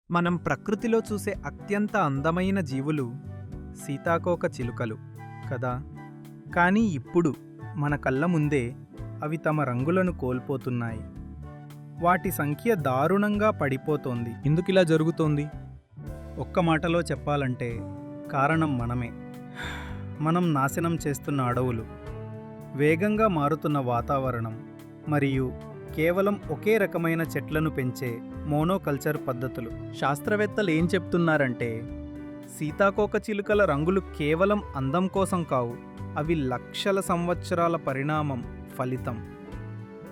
మనం ప్రకృతిలో చూసే అత్యంత అందమైన జీవులు సీతాకోక చిలుకలు కదా. కానీ ఇప్పుడు మన కళ్ళ ముందే అవి తమ రంగులను కోల్పోతున్నాయి. వాటి సంఖ్య దారుణంగా పడిపోతోంది. ఎందుకిలా జరుగుతోంది? ఒక్క మాటలో చెప్పాలంటే కారణం మనమే. మనం నాశనం చేస్తున్న అడవులు, వేగంగా మారుతున్న వాతావరణం మరియు కేవలం ఒకే రకమైన చెట్లను పెంచే మోనోకల్చర్ పద్ధతులు. శాస్త్రవేత్తలు ఏం చెప్తున్నారంటే సీతాకోక చిలుకల రంగులు కేవలం అందం కోసం కావు, అవి లక్షల సంవత్సరాల పరిణామం ఫలితం.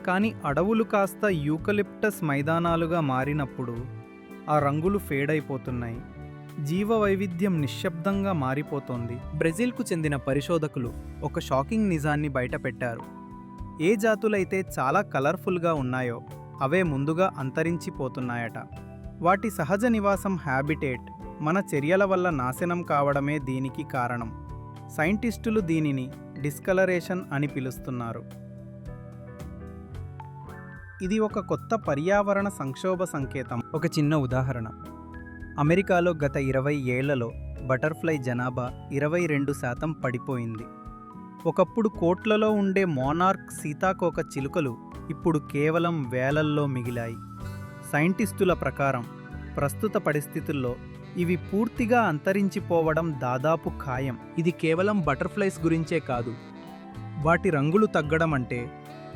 కానీ అడవులు కాస్త యూకలిప్టస్ మైదానాలుగా మారినప్పుడు ఆ రంగులు ఫేడ్ అయిపోతున్నాయి. జీవ వైవిధ్యం నిశ్శబ్దంగా మారిపోతోంది. బ్రెజిల్కు చెందిన పరిశోధకులు ఒక షాకింగ్ నిజాన్ని బయటపెట్టారు. ఏ జాతులైతే చాలా కలర్ఫుల్గా ఉన్నాయో అవే ముందుగా అంతరించిపోతున్నాయట. వాటి సహజ నివాసం హ్యాబిటేట్ మన చర్యల వల్ల నాశనం కావడమే దీనికి కారణం. సైంటిస్టులు దీనిని డిస్కలరేషన్ అని పిలుస్తున్నారు. ఇది ఒక కొత్త పర్యావరణ సంక్షోభ సంకేతం. ఒక చిన్న ఉదాహరణ. అమెరికాలో గత 20 ఏళ్లలో బటర్ఫ్లై జనాభా 22% పడిపోయింది. ఒకప్పుడు కోట్లలో ఉండే మోనార్క్ సీతాకోక చిలుకలు ఇప్పుడు కేవలం వేలల్లో మిగిలాయి. సైంటిస్టుల ప్రకారం ప్రస్తుత పరిస్థితుల్లో ఇవి పూర్తిగా అంతరించిపోవడం దాదాపు ఖాయం. ఇది కేవలం బటర్ఫ్లైస్ గురించే కాదు. వాటి రంగులు తగ్గడం అంటే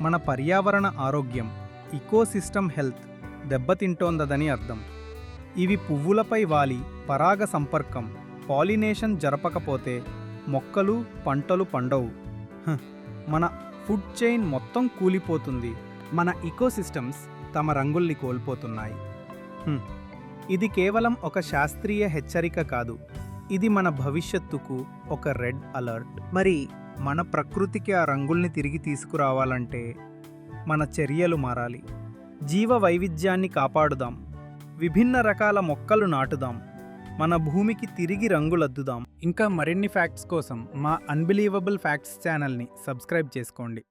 మన పర్యావరణ ఆరోగ్యం, ఇకోసిస్టమ్ హెల్త్ దెబ్బతింటోందని అర్థం. ఇవి పువ్వులపై వాలి పరాగ సంపర్కం, పాలినేషన్ జరపకపోతే మొక్కలు, పంటలు పండవు. మన ఫుడ్ చైన్ మొత్తం కూలిపోతుంది. మన ఇకోసిస్టమ్స్ తమ రంగుల్ని కోల్పోతున్నాయి. ఇది కేవలం ఒక శాస్త్రీయ హెచ్చరిక కాదు, ఇది మన భవిష్యత్తుకు ఒక రెడ్ అలర్ట్. మరి మన ప్రకృతికి ఆ రంగుల్ని తిరిగి తీసుకురావాలంటే మన చర్యలు మారాలి. జీవ వైవిధ్యాన్ని కాపాడుదాం, విభిన్న రకాల మొక్కలు నాటుదాం, మన భూమికి తిరిగి రంగులద్దుదాం. ఇంకా మరిన్ని ఫ్యాక్ట్స్ కోసం మా అన్బిలీవబుల్ ఫ్యాక్ట్స్ ఛానల్ని సబ్స్క్రైబ్ చేసుకోండి.